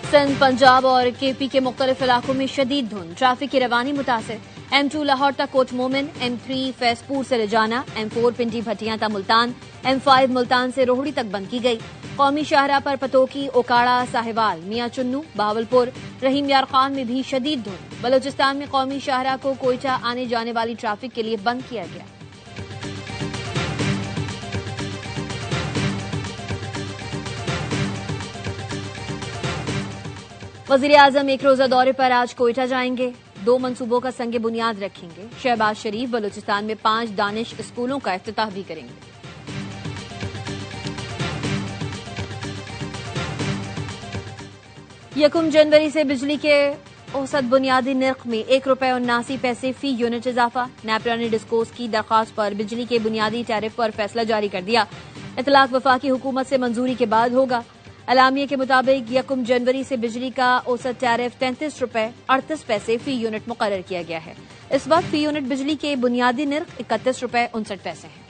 सिंध, पंजाब और केपी के मुख्तलिफ इलाकों में शदीद धुंध, ट्रैफिक की रवानी मुतासिर। M2 लाहौर तक कोट मोमिन, M3 फैसपुर से रजाना, M4 पिंडी भटियां तक मुल्तान, M5 मुल्तान से रोहड़ी तक बंद की गई। कौमी शाहराह पर पतोकी, ओकाड़ा, साहिवाल, मियां चुन्नू, बहावलपुर, रहीम यार खान में भी शदीद धुंध। बलूचिस्तान में कौमी शाहराह को कोयटा आने जाने वाली ट्रैफिक के लिए बंद किया गया। वज़ीर-ए-आज़म एक रोजा दौरे पर आज कोयटा जाएंगे। 2 मंसूबों का संगे बुनियाद रखेंगे। शहबाज शरीफ बलूचिस्तान में 5 दानिश स्कूलों का इफ्तिताह भी करेंगे। यकम जनवरी से बिजली के औसत बुनियादी निर्ख में ₹1.79 फी यूनिट इजाफा। नेपरा ने डिस्कोस की दरख्वास्त पर बिजली के बुनियादी टैरिफ पर फैसला जारी कर दिया। इतलाक वफाकी हुकूमत से मंजूरी के बाद होगा। अलामिया के मुताबिक यकम जनवरी से बिजली का औसत टैरिफ ₹33.38 फी यूनिट मुकर्रर किया गया है। इस वक्त फी यूनिट बिजली के बुनियादी निर्ख ₹31.59 है।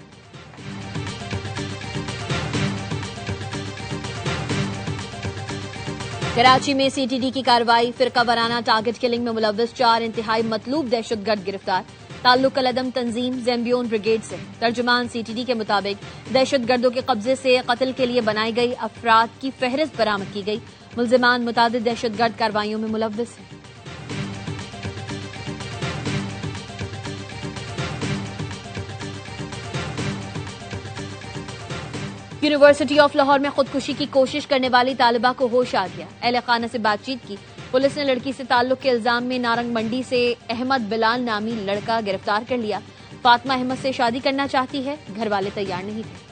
कराची में CTD की कार्रवाई, फिरका वाराना टारगेट किलिंग में मुलव्वस 4 इंतहाई मतलूब दहशतगर्द गिरफ्तार। ताल्लुक अल-अदम तंजीम ज़ेम्बियोन ब्रिगेड से। तर्जुमान CTD के मुताबिक दहशतगर्दों के कब्जे से कत्ल के लिए बनाई गई अफराद की फहरिस्त बरामद की गई। मुल्जिमान मुतादिद दहशतगर्द कार्रवाइयों में मुलव्वस हैं। यूनिवर्सिटी ऑफ लाहौर में खुदकुशी की कोशिश करने वाली तालिबा को होश आ गया। अहले खाना से बातचीत की। पुलिस ने लड़की से ताल्लुक के इल्जाम में नारंग मंडी से अहमद बिलाल नामी लड़का गिरफ्तार कर लिया। फातिमा अहमद से शादी करना चाहती है, घर वाले तैयार नहीं थे।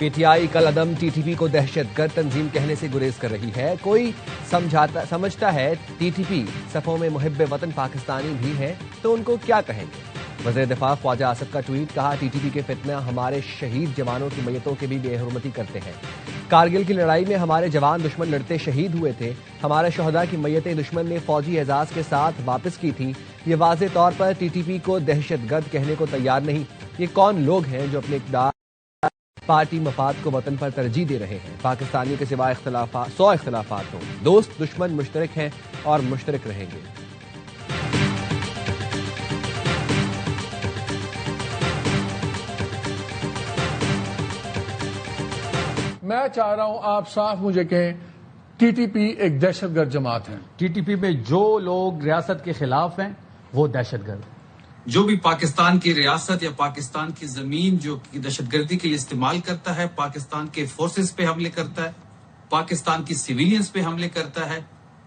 PTI कल अदम TTP को दहशतगर्द तंजीम कहने से गुरेज कर रही है। कोई समझता है TTP सफ़ों में मुहिब्ब वतन पाकिस्तानी भी है तो उनको क्या कहेंगे। वज़ीर दिफा ख्वाजा आसिफ का ट्वीट, कहा TTP के फितना हमारे शहीद जवानों की मैयतों की भी बेहुरमती करते हैं। कारगिल की लड़ाई में हमारे जवान दुश्मन लड़ते शहीद हुए थे। हमारे शहदा की मैयतें दुश्मन ने फौजी एजाज के साथ वापस की थी। ये वाज़े तौर पर TTP को दहशतगर्द कहने को तैयार नहीं। ये कौन लोग हैं जो अपने इक़्तिदार पार्टी मफाद को वतन पर तरजीह दे रहे हैं। पाकिस्तानियों के सिवा 100 इख्तिलाफात हों, दोस्त दुश्मन मुश्तरक हैं और मुश्तरक रहेंगे। मैं चाह रहा हूं आप साफ मुझे कहें TTP एक दहशतगर्द जमात है। TTP में जो लोग रियासत के खिलाफ हैं वो दहशतगर्द। जो भी पाकिस्तान की रियासत या पाकिस्तान की जमीन जो दहशतगर्दी के लिए इस्तेमाल करता है, पाकिस्तान के फोर्सेस पे हमले करता है, पाकिस्तान की सिविलियंस पे हमले करता है,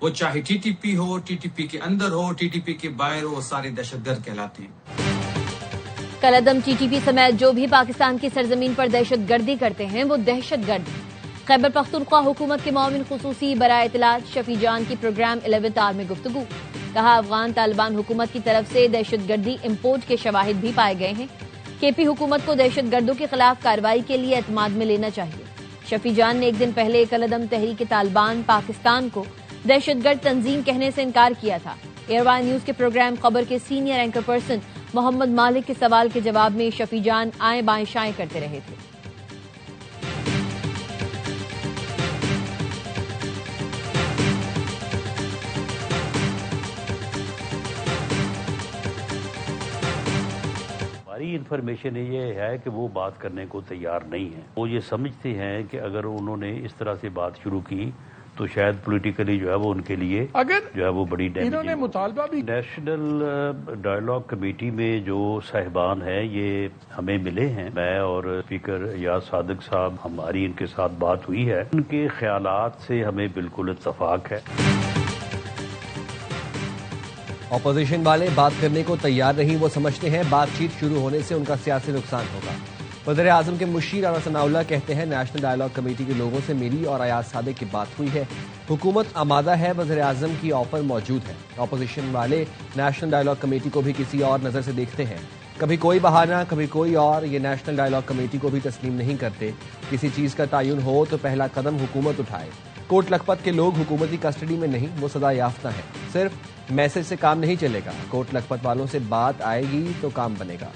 वो चाहे TTP हो, TTP के अंदर हो, TTP के बाहर हो, वो सारे दहशतगर्द कहलाते हैं। कल अदम TTP समेत जो भी पाकिस्तान की सरजमीन पर दहशतगर्दी करते हैं वो दहशतगर्द हैं। खैबर पख्तूनख्वा हुकूमत के मुआविन खुसूसी बराए इत्तलात शफी जान की प्रोग्राम 11th आवर में गुफ्तगू। कहा, अफगान तालिबान हुकूमत की तरफ से दहशतगर्दी इम्पोर्ट के शवाहिद भी पाए गए हैं। KP हुकूमत को दहशतगर्दों के खिलाफ कार्रवाई के लिए एतमाद में लेना चाहिए। शफी जान ने एक दिन पहले कल-अदम तहरीक तालिबान पाकिस्तान को दहशतगर्द तंजीम कहने से इनकार किया था। एयरवाई न्यूज के प्रोग्राम खबर के सीनियर एंकर पर्सन मोहम्मद मालिक के सवाल के जवाब में शफी जान आए बाएं शाएं करते रहे थे। हमारी इन्फॉर्मेशन ये है कि वो बात करने को तैयार नहीं है। वो ये समझते हैं कि अगर उन्होंने इस तरह से बात शुरू की तो शायद पॉलिटिकली जो है वो उनके लिए अगर जो है वो बड़ी इन्होंने मुतालबा भी नेशनल डायलॉग कमेटी में जो साहिबान हैं ये हमें मिले हैं। मैं और स्पीकर याद सादिक साहब, हमारी इनके साथ बात हुई है। उनके ख्यालात से हमें बिल्कुल इत्तफाक है। अपोजिशन वाले बात करने को तैयार नहीं। वो समझते हैं बातचीत शुरू होने से उनका सियासी नुकसान होगा। वज़ीर आज़म के मुशीर राना सनाउल्लाह कहते हैं, नेशनल डायलॉग कमेटी के लोगों से मेरी और अयाज सादिक की बात हुई है। हुकूमत आमादा है, वज़ीर आज़म की ऑफर मौजूद है। अपोजिशन वाले नेशनल डायलॉग कमेटी को भी किसी और नज़र से देखते हैं। कभी कोई बहाना, कभी कोई और। ये नेशनल डायलॉग कमेटी को भी तस्लीम नहीं करते। किसी चीज़ का तयन हो तो पहला कदम हुकूमत उठाए। कोट लखपत के लोग हुकूमती कस्टडी में नहीं, वो सजा याफ्ता हैं। सिर्फ मैसेज से काम नहीं चलेगा, कोट लखपत वालों से बात आएगी तो काम बनेगा।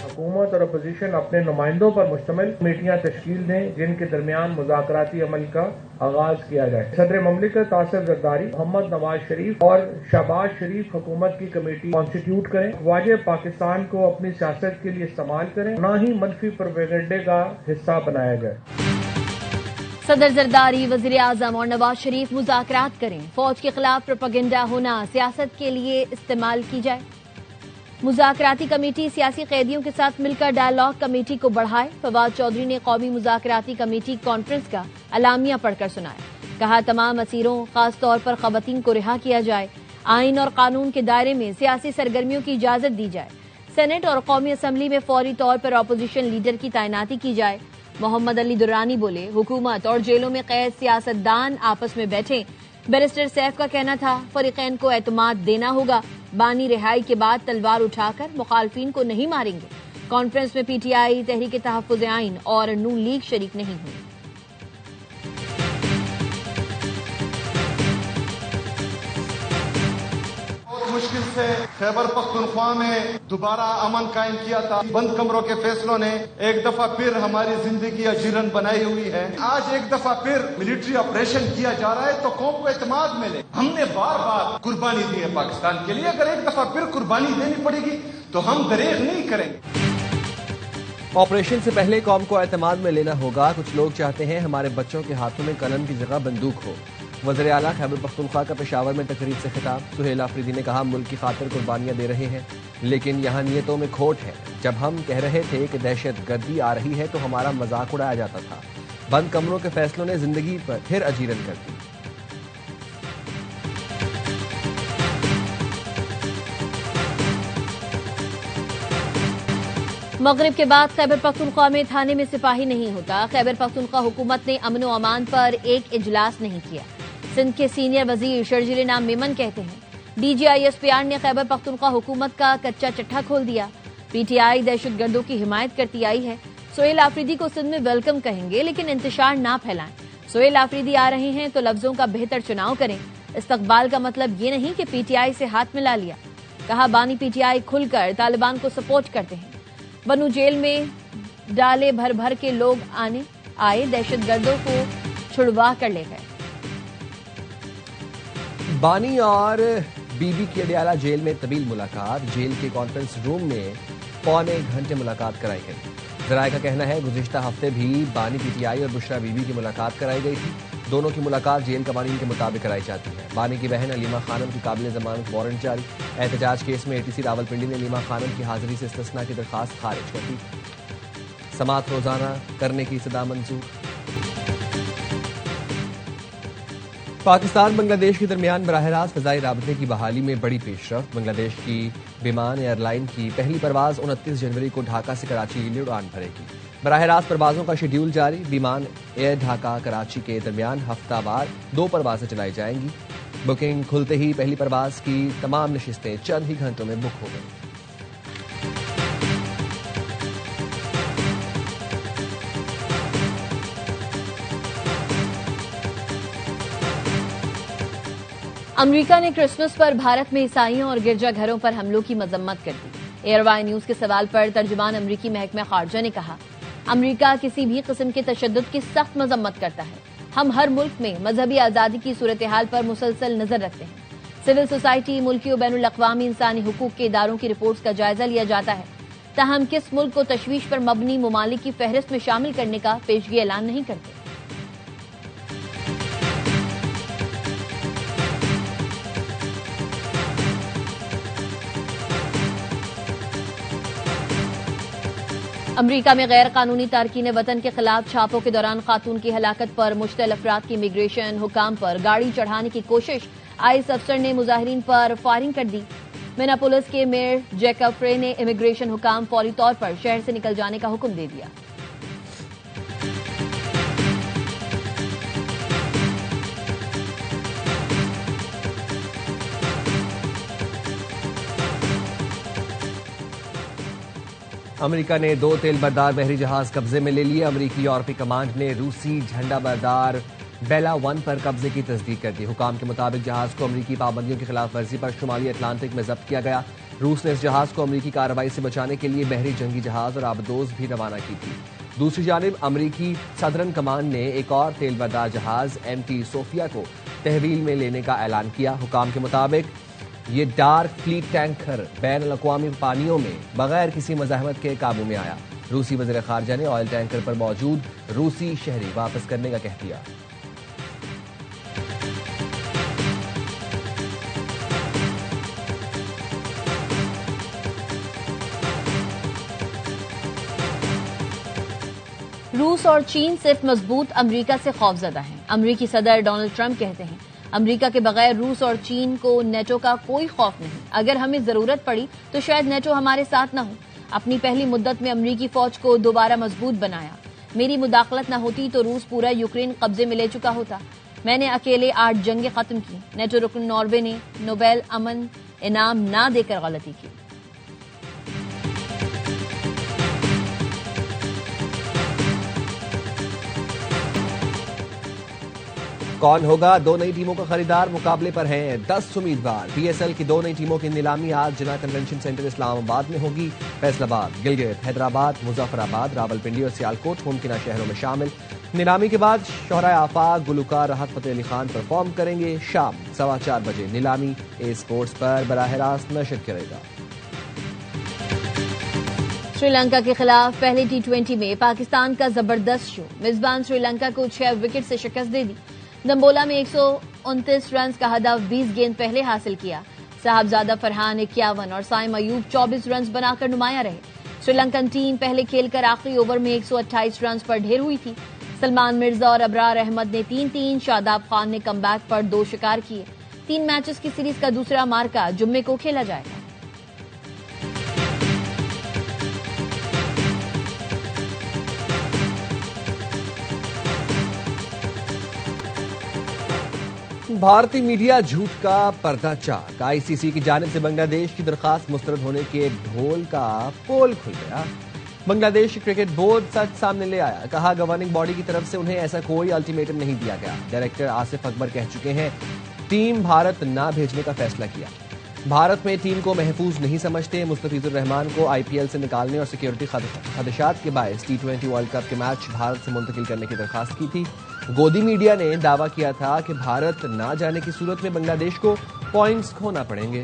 हुकूमत और अपोजिशन अपने नुमाइंदों पर मुश्तमिल कमेटियां तश्कील दें जिनके दरमियान मुज़ाकराती अमल का आगाज किया जाए। सदर ममलिकत आसिफ जरदारी, मोहम्मद नवाज शरीफ और शहबाज शरीफ हुकूमत की कमेटी कॉन्स्टिट्यूट करें। वाजे पाकिस्तान को अपनी सियासत के लिए इस्तेमाल करें, न ही मनफी प्रोपेगेंडे का हिस्सा बनाया जाए। सदर जरदारी, वजीर आजम और नवाज शरीफ मुज़ाकरात करें, फौज के खिलाफ प्रोपेगेंडा होना सियासत के लिए इस्तेमाल की जाए। मुज़ाकराती कमेटी सियासी कैदियों के साथ मिलकर डायलॉग कमेटी को बढ़ाए। फवाद चौधरी ने कौमी मुज़ाकराती कमेटी कॉन्फ्रेंस का अलामिया पढ़कर सुनाया। कहा, तमाम असीरों खास तौर पर ख़वातीन को रिहा किया जाए। आइन और कानून के दायरे में सियासी सरगर्मियों की इजाजत दी जाए। सेनेट और कौमी असम्बली में फौरी तौर पर अपोजिशन लीडर की तैनाती की जाए। मोहम्मद अली दुर्रानी बोले, हुकूमत और जेलों में कैद सियासतदान आपस में बैठे। बैरिस्टर सैफ का कहना था, फरीकैन को एतमाद देना होगा। बानी रिहाई के बाद तलवार उठाकर मुखालफिन को नहीं मारेंगे। कॉन्फ्रेंस में पीटीआई, तहरीक तहफ्फुज़ आइन और नून लीग शरीक नहीं हुई। मुश्किल से खैबर पख्तूनख्वा में दोबारा अमन कायम किया था। बंद कमरों के फैसलों ने एक दफा फिर हमारी जिंदगी अजीरन बनाई हुई है। आज एक दफा फिर मिलिट्री ऑपरेशन किया जा रहा है तो कौम को एतमाद मिले। हमने बार बार कुर्बानी दी है पाकिस्तान के लिए, अगर एक दफा फिर कुर्बानी देनी पड़ेगी तो हम दरेग नहीं करेंगे। ऑपरेशन से पहले कौम को एतमाद में लेना होगा। कुछ लोग चाहते हैं हमारे बच्चों के हाथों में कलम की जगह बंदूक हो। वज़ीर आला खैबर पख्तूनख्वा का पेशावर में तकरीर से खिताब। सुहेल आफरीदी ने कहा, मुल्क की खातिर कुर्बानियां दे रहे हैं, लेकिन यहाँ नीयतों में खोट है। जब हम कह रहे थे कि दहशत गर्दी आ रही है तो हमारा मजाक उड़ाया जाता था। बंद कमरों के फैसलों ने जिंदगी पर फिर अजीरन कर दी। मगरिब के बाद खैबर पख्तूनख्वा में थाने में सिपाही नहीं होता। खैबर पख्तूनख्वा हुकूमत ने अमन व अमान पर एक इजलास नहीं किया। सिंध के सीनियर वजीर शर्जील नाम मेमन कहते हैं, DGISPR ने खैबर पख्तूनख्वा हुकूमत का कच्चा चट्टा खोल दिया। पीटीआई दहशतगर्दों की हिमायत करती आई है। सुहेल आफरीदी को सिंध में वेलकम कहेंगे, लेकिन इंतशार ना फैलाएं। सुहेल आफरीदी आ रहे हैं तो लफ्जों का बेहतर चुनाव करें। इस्तकबाल का मतलब ये नहीं कि पीटीआई से हाथ मिला लिया। कहा, बानी पीटीआई खुलकर तालिबान को सपोर्ट करते हैं। बनू जेल में डाले भर भर के लोग आए, दहशतगर्दों को छुड़वा कर ले गए। बानी और बीबी की अडियाला जेल में तवील मुलाकात। जेल के कॉन्फ्रेंस रूम में पौने घंटे मुलाकात कराई गई। जराये का कहना है, गुज़िश्ता हफ्ते भी बानी पीटीआई और बुशरा बीबी की मुलाकात कराई गई थी। दोनों की मुलाकात जेल कवानीन के मुताबिक कराई जाती है। बानी की बहन अलीमा खानम की काबिल जमानत वारंट जारी। एहतजाज केस में ATC रावलपिंडी ने अलीमा खानम की हाजिरी से इस्तिस्ना की दरखास्त खारिज कर दी। समात रोजाना करने की सदा मंजूर। पाकिस्तान बांग्लादेश के दरमियान बराह रास्त फ़ज़ाई राबते की बहाली में बड़ी पेशरफ्त। बांग्लादेश की विमान एयरलाइन की पहली परवाज 29 जनवरी को ढाका से कराची के लिए उड़ान भरेगी। बराह रास्त परवाजों का शेड्यूल जारी। विमान एयर ढाका कराची के दरमियान हफ्तावार 2 परवाजें चलाई जाएंगी। बुकिंग खुलते ही पहली परवाज की तमाम नशिस्तें चंद ही घंटों में बुक हो गई। अमेरिका ने क्रिसमस पर भारत में ईसाइयों और गिरजाघरों पर हमलों की मजम्मत कर दी। एयरवाई न्यूज के सवाल पर तर्जुमान अमरीकी महकमा खारजा ने कहा, अमेरिका किसी भी किस्म के तशद्दुद की सख्त मजम्मत करता है। हम हर मुल्क में मजहबी आजादी की सूरत हाल पर मुसलसल नजर रखते हैं। सिविल सोसाइटी, मुल्की और बैनुल अक़वामी इंसानी हुकूक के इदारों की रिपोर्ट्स का जायजा लिया जाता है। ताहम किस मुल्क को तशवीश पर मबनी ममालिक की फहरिस्त में शामिल करने का पेशगी ऐलान नहीं करते। अमरीका में गैर कानूनी तारकीन वतन के खिलाफ छापों के दौरान खातून की हलाकत पर मुश्तल अफराद की इमिग्रेशन हुकाम पर गाड़ी चढ़ाने की कोशिश। आईएस अफसर ने मुजाहिरीन पर फायरिंग कर दी। मिनापोलिस के मेयर जैकब फ्रे ने इमिग्रेशन हुकाम फौरी तौर पर शहर से निकल जाने का हुक्म दे दिया। امریکہ نے 2 تیل بردار بحری جہاز قبضے میں لے لیے. امریکی یورپی کمانڈ نے روسی جھنڈا بردار بیلا 1 پر قبضے کی تصدیق کر دی. حکام کے مطابق جہاز کو امریکی پابندیوں کی خلاف ورزی پر شمالی اٹلانٹک میں ضبط کیا گیا. روس نے اس جہاز کو امریکی کارروائی سے بچانے کے لیے بحری جنگی جہاز اور آبدوز بھی روانہ کی تھی. دوسری جانب امریکی صدرن کمانڈ نے ایک اور تیل بردار جہاز MT صوفیہ کو تحویل میں لینے کا اعلان کیا. حکام کے مطابق یہ ڈارک فلیٹ ٹینکر بین الاقوامی پانیوں میں بغیر کسی مزاحمت کے قابو میں آیا. روسی وزیر خارجہ نے آئل ٹینکر پر موجود روسی شہری واپس کرنے کا کہہ دیا. روس اور چین صرف مضبوط امریکہ سے خوفزدہ ہیں. امریکی صدر ڈونلڈ ٹرمپ کہتے ہیں امریکہ کے بغیر روس اور چین کو نیٹو کا کوئی خوف نہیں. اگر ہمیں ضرورت پڑی تو شاید نیٹو ہمارے ساتھ نہ ہو. اپنی پہلی مدت میں امریکی فوج کو دوبارہ مضبوط بنایا. میری مداخلت نہ ہوتی تو روس پورا یوکرین قبضے میں لے چکا ہوتا. میں نے اکیلے 8 جنگیں ختم کی. نیٹو رکن ناروے نے نوبیل امن انعام نہ دے کر غلطی کی. کون ہوگا 2 نئی ٹیموں کا خریدار؟ مقابلے پر ہیں 10 امیدوار. PSL کی 2 نئی ٹیموں کی نیلامی آج جناح کنونشن سینٹر اسلام آباد میں ہوگی. فیصل آباد، گلگت، حیدرآباد، مظفر آباد، راولپنڈی اور سیالکوٹ ممکنہ شہروں میں شامل. نیلامی کے بعد شہرائے آفاق گلوکار راحت فتح علی خان پرفارم کریں گے. شام 4:15 بجے نیلامی اسپورٹس پر براہ راست نشر کرے گا. سری لنکا کے خلاف پہلے T20 میں پاکستان کا زبردست شو. میزبان سری لنکا کو 6 وکٹ سے شکست دے دی. دمبولا میں 129 رنز کا ہدف 20 گیند پہلے حاصل کیا. صاحبزادہ فرحان 51 اور سائم ایوب 24 رنز بنا کر نمایاں رہے. سری لنکن ٹیم پہلے کھیل کر آخری اوور میں 128 رنز پر ڈھیر ہوئی تھی. سلمان مرزا اور ابرار احمد نے 3-3، شاداب خان نے کم بیک پر 2 شکار کیے. 3 میچز کی سیریز کا دوسرا مارکا جمعے کو کھیلا جائے گا. بھارتی میڈیا جھوٹ کا پردہ چاک. ICC کی جانب سے بنگلہ دیش کی درخواست مسترد ہونے کے ڈھول کا پول کھل گیا. بنگلہ دیش کرکٹ بورڈ سچ سامنے لے آیا. کہا گورننگ باڈی کی طرف سے انہیں ایسا کوئی الٹیمیٹم نہیں دیا گیا. ڈائریکٹر آصف اکبر کہہ چکے ہیں ٹیم بھارت نہ بھیجنے کا فیصلہ کیا. بھارت میں ٹیم کو محفوظ نہیں سمجھتے. مستفیض الرحمان کو IPL سے نکالنے اور سیکیورٹی خدشات کے باعث T20 ورلڈ کپ کے میچ بھارت سے منتقل کرنے کی درخواست کی تھی. گودی میڈیا نے دعویٰ کیا تھا کہ بھارت نہ جانے کی صورت میں بنگلہ دیش کو پوائنٹس کھونا پڑیں گے.